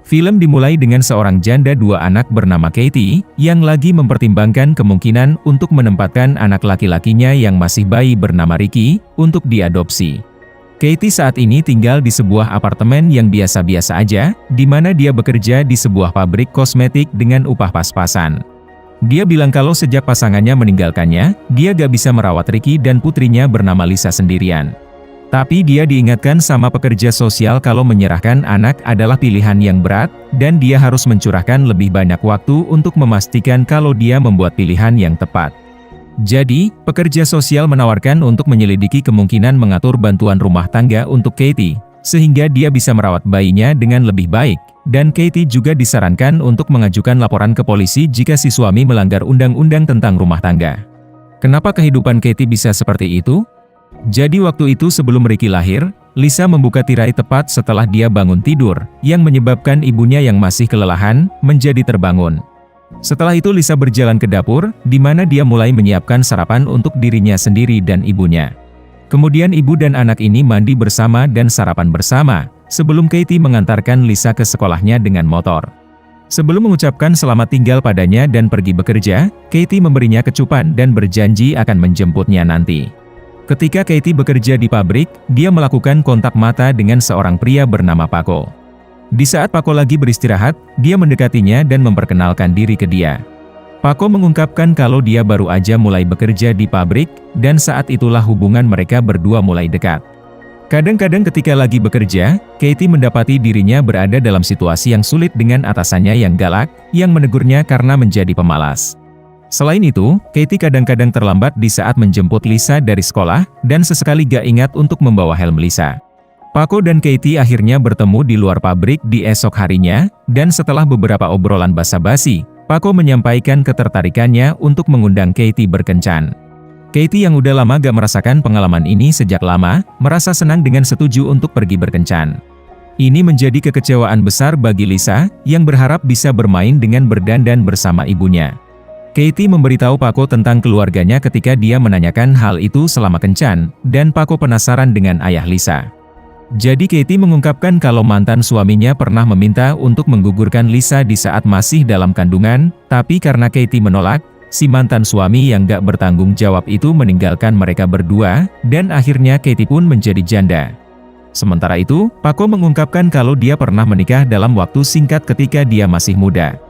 Film dimulai dengan seorang janda dua anak bernama Katie, yang lagi mempertimbangkan kemungkinan untuk menempatkan anak laki-lakinya yang masih bayi bernama Ricky, untuk diadopsi. Katie saat ini tinggal di sebuah apartemen yang biasa-biasa aja, di mana dia bekerja di sebuah pabrik kosmetik dengan upah pas-pasan. Dia bilang kalau sejak pasangannya meninggalkannya, dia gak bisa merawat Ricky dan putrinya bernama Lisa sendirian. Tapi dia diingatkan sama pekerja sosial kalau menyerahkan anak adalah pilihan yang berat, dan dia harus mencurahkan lebih banyak waktu untuk memastikan kalau dia membuat pilihan yang tepat. Jadi, pekerja sosial menawarkan untuk menyelidiki kemungkinan mengatur bantuan rumah tangga untuk Katie, sehingga dia bisa merawat bayinya dengan lebih baik, dan Katie juga disarankan untuk mengajukan laporan ke polisi jika si suami melanggar undang-undang tentang rumah tangga. Kenapa kehidupan Katie bisa seperti itu? Jadi waktu itu sebelum Ricky lahir, Lisa membuka tirai tepat setelah dia bangun tidur, yang menyebabkan ibunya yang masih kelelahan, menjadi terbangun. Setelah itu Lisa berjalan ke dapur, di mana dia mulai menyiapkan sarapan untuk dirinya sendiri dan ibunya. Kemudian ibu dan anak ini mandi bersama dan sarapan bersama, sebelum Katie mengantarkan Lisa ke sekolahnya dengan motor. Sebelum mengucapkan selamat tinggal padanya dan pergi bekerja, Katie memberinya kecupan dan berjanji akan menjemputnya nanti. Ketika Katie bekerja di pabrik, dia melakukan kontak mata dengan seorang pria bernama Paco. Di saat Paco lagi beristirahat, dia mendekatinya dan memperkenalkan diri ke dia. Paco mengungkapkan kalau dia baru aja mulai bekerja di pabrik, dan saat itulah hubungan mereka berdua mulai dekat. Kadang-kadang ketika lagi bekerja, Katie mendapati dirinya berada dalam situasi yang sulit dengan atasannya yang galak, yang menegurnya karena menjadi pemalas. Selain itu, Katie kadang-kadang terlambat di saat menjemput Lisa dari sekolah, dan sesekali gak ingat untuk membawa helm Lisa. Paco dan Katie akhirnya bertemu di luar pabrik di esok harinya, dan setelah beberapa obrolan basa-basi, Paco menyampaikan ketertarikannya untuk mengundang Katie berkencan. Katie yang udah lama gak merasakan pengalaman ini sejak lama, merasa senang dengan setuju untuk pergi berkencan. Ini menjadi kekecewaan besar bagi Lisa, yang berharap bisa bermain dengan berdandan bersama ibunya. Katie memberitahu Paco tentang keluarganya ketika dia menanyakan hal itu selama kencan, dan Paco penasaran dengan ayah Lisa. Jadi Katie mengungkapkan kalau mantan suaminya pernah meminta untuk menggugurkan Lisa di saat masih dalam kandungan, tapi karena Katie menolak, si mantan suami yang gak bertanggung jawab itu meninggalkan mereka berdua, dan akhirnya Katie pun menjadi janda. Sementara itu, Paco mengungkapkan kalau dia pernah menikah dalam waktu singkat ketika dia masih muda.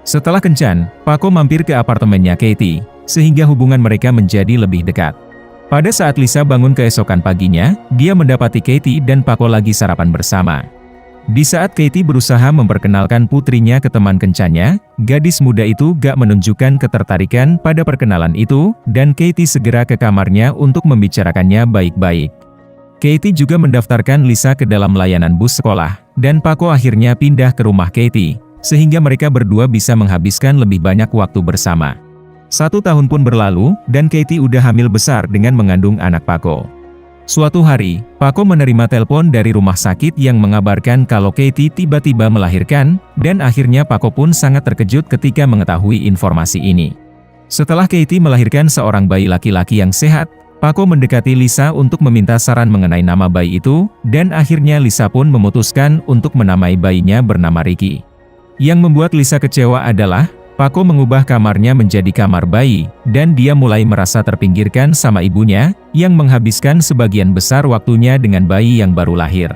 Setelah kencan, Paco mampir ke apartemennya Katie, sehingga hubungan mereka menjadi lebih dekat. Pada saat Lisa bangun keesokan paginya, dia mendapati Katie dan Paco lagi sarapan bersama. Di saat Katie berusaha memperkenalkan putrinya ke teman kencannya, gadis muda itu gak menunjukkan ketertarikan pada perkenalan itu, dan Katie segera ke kamarnya untuk membicarakannya baik-baik. Katie juga mendaftarkan Lisa ke dalam layanan bus sekolah, dan Paco akhirnya pindah ke rumah Katie, sehingga mereka berdua bisa menghabiskan lebih banyak waktu bersama. 1 tahun pun berlalu, dan Katie udah hamil besar dengan mengandung anak Paco. Suatu hari, Paco menerima telepon dari rumah sakit yang mengabarkan kalau Katie tiba-tiba melahirkan, dan akhirnya Paco pun sangat terkejut ketika mengetahui informasi ini. Setelah Katie melahirkan seorang bayi laki-laki yang sehat, Paco mendekati Lisa untuk meminta saran mengenai nama bayi itu, dan akhirnya Lisa pun memutuskan untuk menamai bayinya bernama Ricky. Yang membuat Lisa kecewa adalah, Paco mengubah kamarnya menjadi kamar bayi, dan dia mulai merasa terpinggirkan sama ibunya, yang menghabiskan sebagian besar waktunya dengan bayi yang baru lahir.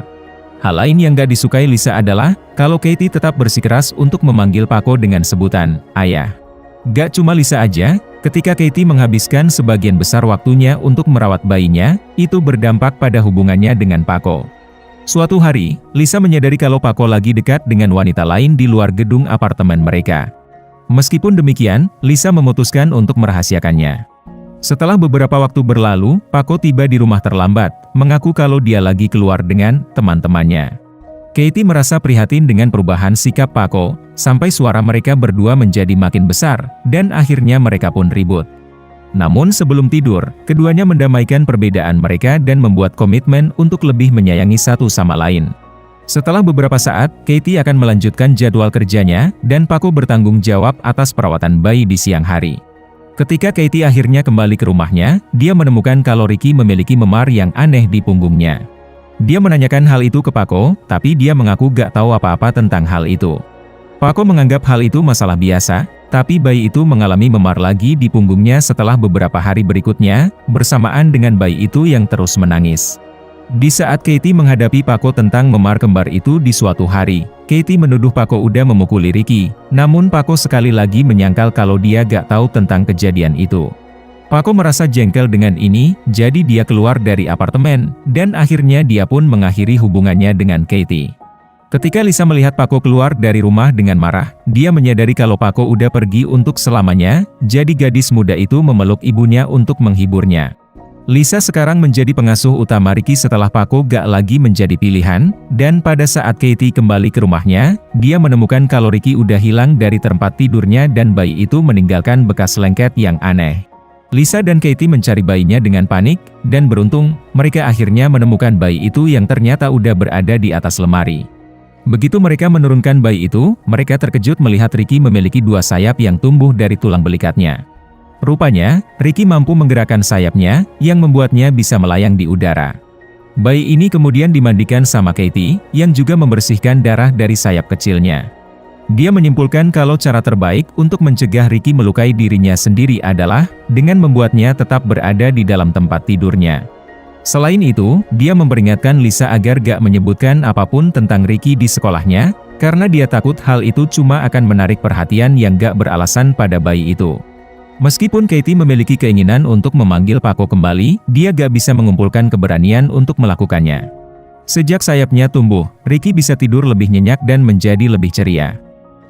Hal lain yang gak disukai Lisa adalah, kalau Katie tetap bersikeras untuk memanggil Paco dengan sebutan, ayah. Gak cuma Lisa aja, ketika Katie menghabiskan sebagian besar waktunya untuk merawat bayinya, itu berdampak pada hubungannya dengan Paco. Suatu hari, Lisa menyadari kalau Paco lagi dekat dengan wanita lain di luar gedung apartemen mereka. Meskipun demikian, Lisa memutuskan untuk merahasiakannya. Setelah beberapa waktu berlalu, Paco tiba di rumah terlambat, mengaku kalau dia lagi keluar dengan teman-temannya. Katie merasa prihatin dengan perubahan sikap Paco, sampai suara mereka berdua menjadi makin besar, dan akhirnya mereka pun ribut. Namun sebelum tidur, keduanya mendamaikan perbedaan mereka dan membuat komitmen untuk lebih menyayangi satu sama lain. Setelah beberapa saat, Katie akan melanjutkan jadwal kerjanya, dan Paco bertanggung jawab atas perawatan bayi di siang hari. Ketika Katie akhirnya kembali ke rumahnya, dia menemukan kalau Ricky memiliki memar yang aneh di punggungnya. Dia menanyakan hal itu ke Paco, tapi dia mengaku gak tahu apa-apa tentang hal itu. Paco menganggap hal itu masalah biasa, tapi bayi itu mengalami memar lagi di punggungnya setelah beberapa hari berikutnya, bersamaan dengan bayi itu yang terus menangis. Di saat Katie menghadapi Paco tentang memar kembar itu di suatu hari, Katie menuduh Paco udah memukuli Ricky, namun Paco sekali lagi menyangkal kalau dia gak tahu tentang kejadian itu. Paco merasa jengkel dengan ini, jadi dia keluar dari apartemen, dan akhirnya dia pun mengakhiri hubungannya dengan Katie. Ketika Lisa melihat Paco keluar dari rumah dengan marah, dia menyadari kalau Paco udah pergi untuk selamanya, jadi gadis muda itu memeluk ibunya untuk menghiburnya. Lisa sekarang menjadi pengasuh utama Ricky setelah Paco gak lagi menjadi pilihan, dan pada saat Katie kembali ke rumahnya, dia menemukan kalau Ricky udah hilang dari tempat tidurnya dan bayi itu meninggalkan bekas lengket yang aneh. Lisa dan Katie mencari bayinya dengan panik, dan beruntung, mereka akhirnya menemukan bayi itu yang ternyata udah berada di atas lemari. Begitu mereka menurunkan bayi itu, mereka terkejut melihat Ricky memiliki 2 sayap yang tumbuh dari tulang belikatnya. Rupanya, Ricky mampu menggerakkan sayapnya, yang membuatnya bisa melayang di udara. Bayi ini kemudian dimandikan sama Katie, yang juga membersihkan darah dari sayap kecilnya. Dia menyimpulkan kalau cara terbaik untuk mencegah Ricky melukai dirinya sendiri adalah dengan membuatnya tetap berada di dalam tempat tidurnya. Selain itu, dia memperingatkan Lisa agar gak menyebutkan apapun tentang Ricky di sekolahnya, karena dia takut hal itu cuma akan menarik perhatian yang gak beralasan pada bayi itu. Meskipun Katie memiliki keinginan untuk memanggil Paco kembali, dia gak bisa mengumpulkan keberanian untuk melakukannya. Sejak sayapnya tumbuh, Ricky bisa tidur lebih nyenyak dan menjadi lebih ceria.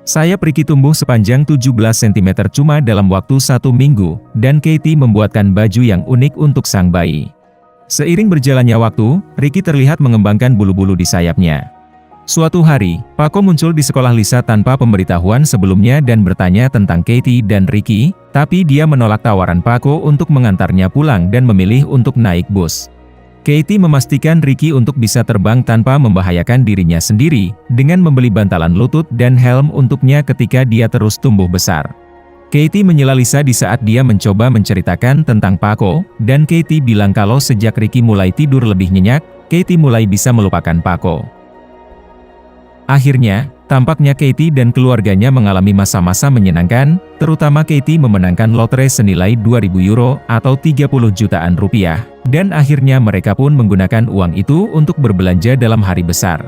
Sayap Ricky tumbuh sepanjang 17 cm cuma dalam waktu 1 minggu, dan Katie membuatkan baju yang unik untuk sang bayi. Seiring berjalannya waktu, Ricky terlihat mengembangkan bulu-bulu di sayapnya. Suatu hari, Paco muncul di sekolah Lisa tanpa pemberitahuan sebelumnya dan bertanya tentang Katie dan Ricky, tapi dia menolak tawaran Paco untuk mengantarnya pulang dan memilih untuk naik bus. Katie memastikan Ricky untuk bisa terbang tanpa membahayakan dirinya sendiri, dengan membeli bantalan lutut dan helm untuknya ketika dia terus tumbuh besar. Katie menyela Lisa di saat dia mencoba menceritakan tentang Paco, dan Katie bilang kalau sejak Ricky mulai tidur lebih nyenyak, Katie mulai bisa melupakan Paco. Akhirnya, tampaknya Katie dan keluarganya mengalami masa-masa menyenangkan, terutama Katie memenangkan lotre senilai 2.000 euro atau 30 jutaan rupiah, dan akhirnya mereka pun menggunakan uang itu untuk berbelanja dalam hari besar.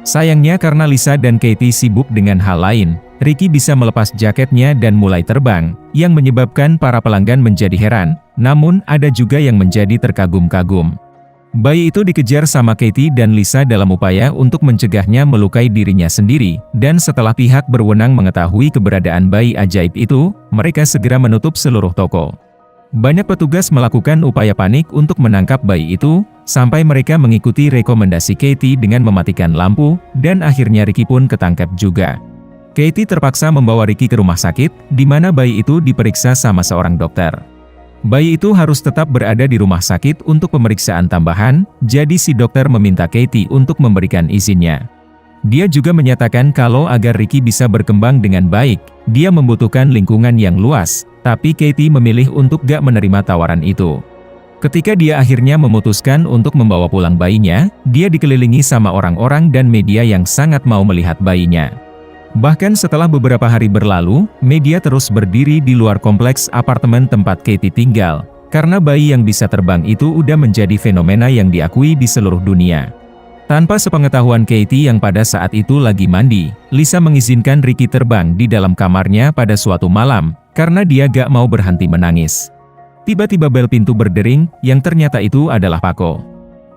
Sayangnya karena Lisa dan Katie sibuk dengan hal lain, Ricky bisa melepas jaketnya dan mulai terbang, yang menyebabkan para pelanggan menjadi heran, namun ada juga yang menjadi terkagum-kagum. Bayi itu dikejar sama Katie dan Lisa dalam upaya untuk mencegahnya melukai dirinya sendiri, dan setelah pihak berwenang mengetahui keberadaan bayi ajaib itu, mereka segera menutup seluruh toko. Banyak petugas melakukan upaya panik untuk menangkap bayi itu, sampai mereka mengikuti rekomendasi Katie dengan mematikan lampu, dan akhirnya Ricky pun ketangkep juga. Katie terpaksa membawa Ricky ke rumah sakit, di mana bayi itu diperiksa sama seorang dokter. Bayi itu harus tetap berada di rumah sakit untuk pemeriksaan tambahan, jadi si dokter meminta Katie untuk memberikan izinnya. Dia juga menyatakan kalau agar Ricky bisa berkembang dengan baik, dia membutuhkan lingkungan yang luas, tapi Katie memilih untuk gak menerima tawaran itu. Ketika dia akhirnya memutuskan untuk membawa pulang bayinya, dia dikelilingi sama orang-orang dan media yang sangat mau melihat bayinya. Bahkan setelah beberapa hari berlalu, media terus berdiri di luar kompleks apartemen tempat Katie tinggal, karena bayi yang bisa terbang itu udah menjadi fenomena yang diakui di seluruh dunia. Tanpa sepengetahuan Katie yang pada saat itu lagi mandi, Lisa mengizinkan Ricky terbang di dalam kamarnya pada suatu malam, karena dia gak mau berhenti menangis. Tiba-tiba bel pintu berdering, yang ternyata itu adalah Paco.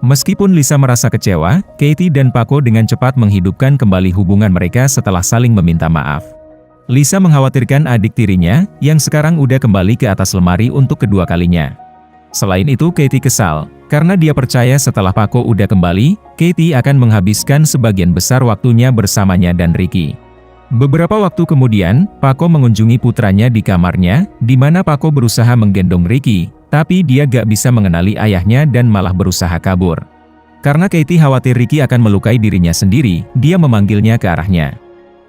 Meskipun Lisa merasa kecewa, Katie dan Paco dengan cepat menghidupkan kembali hubungan mereka setelah saling meminta maaf. Lisa mengkhawatirkan adik tirinya, yang sekarang udah kembali ke atas lemari untuk kedua kalinya. Selain itu Katie kesal, karena dia percaya setelah Paco udah kembali, Katie akan menghabiskan sebagian besar waktunya bersamanya dan Ricky. Beberapa waktu kemudian, Paco mengunjungi putranya di kamarnya, di mana Paco berusaha menggendong Ricky, tapi dia gak bisa mengenali ayahnya dan malah berusaha kabur. Karena Katie khawatir Ricky akan melukai dirinya sendiri, dia memanggilnya ke arahnya.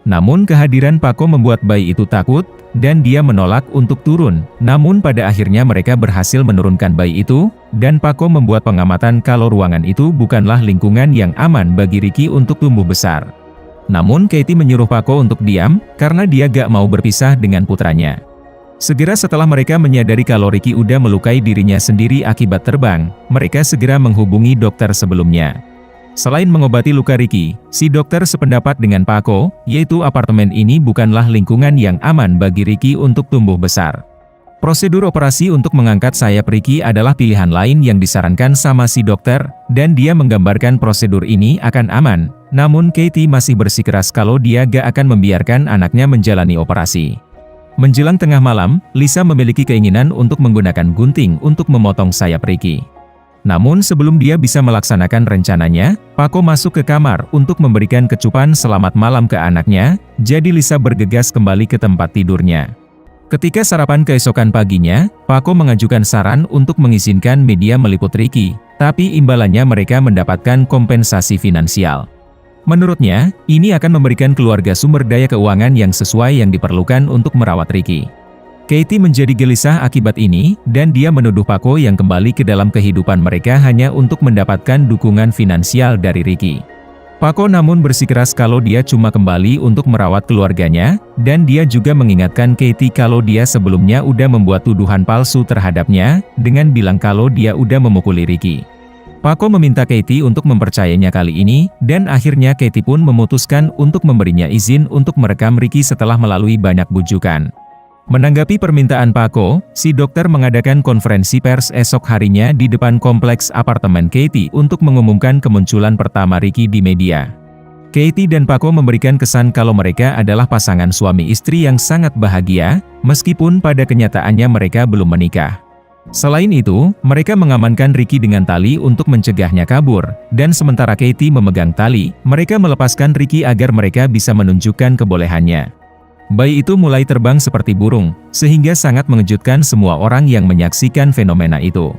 Namun kehadiran Paco membuat bayi itu takut, dan dia menolak untuk turun. Namun pada akhirnya mereka berhasil menurunkan bayi itu, dan Paco membuat pengamatan kalau ruangan itu bukanlah lingkungan yang aman bagi Ricky untuk tumbuh besar. Namun Katie menyuruh Paco untuk diam, karena dia gak mau berpisah dengan putranya. Segera setelah mereka menyadari kalau Ricky udah melukai dirinya sendiri akibat terbang, mereka segera menghubungi dokter sebelumnya. Selain mengobati luka Ricky, si dokter sependapat dengan Paco, yaitu apartemen ini bukanlah lingkungan yang aman bagi Ricky untuk tumbuh besar. Prosedur operasi untuk mengangkat sayap Ricky adalah pilihan lain yang disarankan sama si dokter, dan dia menggambarkan prosedur ini akan aman. Namun Katie masih bersikeras kalau dia gak akan membiarkan anaknya menjalani operasi. Menjelang tengah malam, Lisa memiliki keinginan untuk menggunakan gunting untuk memotong sayap Ricky. Namun sebelum dia bisa melaksanakan rencananya, Paco masuk ke kamar untuk memberikan kecupan selamat malam ke anaknya, jadi Lisa bergegas kembali ke tempat tidurnya. Ketika sarapan keesokan paginya, Paco mengajukan saran untuk mengizinkan media meliput Ricky, tapi imbalannya mereka mendapatkan kompensasi finansial. Menurutnya, ini akan memberikan keluarga sumber daya keuangan yang sesuai yang diperlukan untuk merawat Ricky. Katie menjadi gelisah akibat ini, dan dia menuduh Paco yang kembali ke dalam kehidupan mereka hanya untuk mendapatkan dukungan finansial dari Ricky. Paco namun bersikeras kalau dia cuma kembali untuk merawat keluarganya, dan dia juga mengingatkan Katie kalau dia sebelumnya udah membuat tuduhan palsu terhadapnya, dengan bilang kalau dia udah memukuli Ricky. Paco meminta Katie untuk mempercayainya kali ini, dan akhirnya Katie pun memutuskan untuk memberinya izin untuk merekam Ricky setelah melalui banyak bujukan. Menanggapi permintaan Paco, si dokter mengadakan konferensi pers esok harinya di depan kompleks apartemen Katie untuk mengumumkan kemunculan pertama Ricky di media. Katie dan Paco memberikan kesan kalau mereka adalah pasangan suami istri yang sangat bahagia, meskipun pada kenyataannya mereka belum menikah. Selain itu, mereka mengamankan Ricky dengan tali untuk mencegahnya kabur, dan sementara Katie memegang tali, mereka melepaskan Ricky agar mereka bisa menunjukkan kebolehannya. Bayi itu mulai terbang seperti burung, sehingga sangat mengejutkan semua orang yang menyaksikan fenomena itu.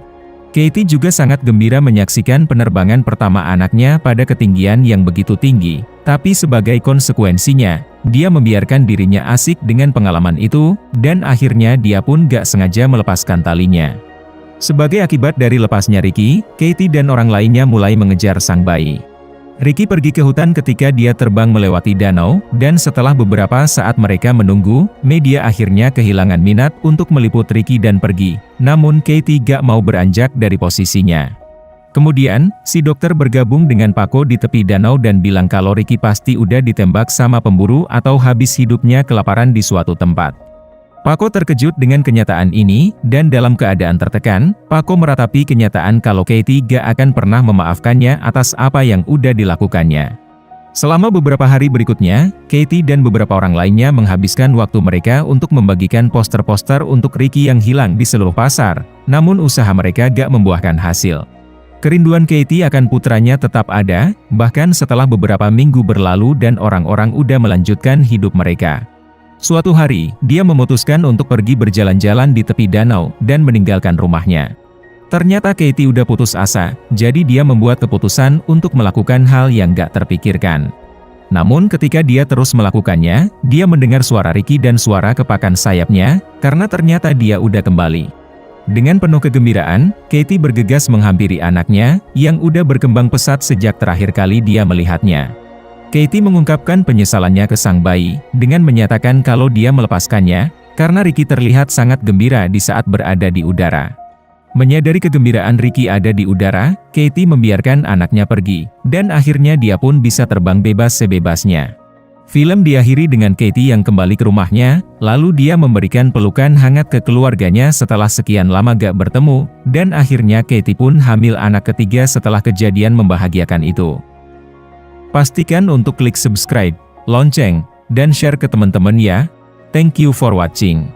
Katie juga sangat gembira menyaksikan penerbangan pertama anaknya pada ketinggian yang begitu tinggi, tapi sebagai konsekuensinya, dia membiarkan dirinya asik dengan pengalaman itu, dan akhirnya dia pun gak sengaja melepaskan talinya. Sebagai akibat dari lepasnya Ricky, Katie dan orang lainnya mulai mengejar sang bayi. Ricky pergi ke hutan ketika dia terbang melewati danau, dan setelah beberapa saat mereka menunggu, media akhirnya kehilangan minat untuk meliput Ricky dan pergi. Namun Katie gak mau beranjak dari posisinya. Kemudian, si dokter bergabung dengan Paco di tepi danau dan bilang kalau Ricky pasti udah ditembak sama pemburu atau habis hidupnya kelaparan di suatu tempat. Paco terkejut dengan kenyataan ini, dan dalam keadaan tertekan, Paco meratapi kenyataan kalau Katie gak akan pernah memaafkannya atas apa yang udah dilakukannya. Selama beberapa hari berikutnya, Katie dan beberapa orang lainnya menghabiskan waktu mereka untuk membagikan poster-poster untuk Ricky yang hilang di seluruh pasar, namun usaha mereka gak membuahkan hasil. Kerinduan Katie akan putranya tetap ada, bahkan setelah beberapa minggu berlalu dan orang-orang udah melanjutkan hidup mereka. Suatu hari, dia memutuskan untuk pergi berjalan-jalan di tepi danau dan meninggalkan rumahnya. Ternyata Katie udah putus asa, jadi dia membuat keputusan untuk melakukan hal yang gak terpikirkan. Namun ketika dia terus melakukannya, dia mendengar suara Ricky dan suara kepakan sayapnya, karena ternyata dia udah kembali. Dengan penuh kegembiraan, Katie bergegas menghampiri anaknya, yang udah berkembang pesat sejak terakhir kali dia melihatnya. Katie mengungkapkan penyesalannya ke sang bayi, dengan menyatakan kalau dia melepaskannya, karena Ricky terlihat sangat gembira di saat berada di udara. Menyadari kegembiraan Ricky ada di udara, Katie membiarkan anaknya pergi, dan akhirnya dia pun bisa terbang bebas sebebasnya. Film diakhiri dengan Katie yang kembali ke rumahnya, lalu dia memberikan pelukan hangat ke keluarganya setelah sekian lama gak bertemu, dan akhirnya Katie pun hamil anak ketiga setelah kejadian membahagiakan itu. Pastikan untuk klik subscribe, lonceng, dan share ke teman-teman ya. Thank you for watching.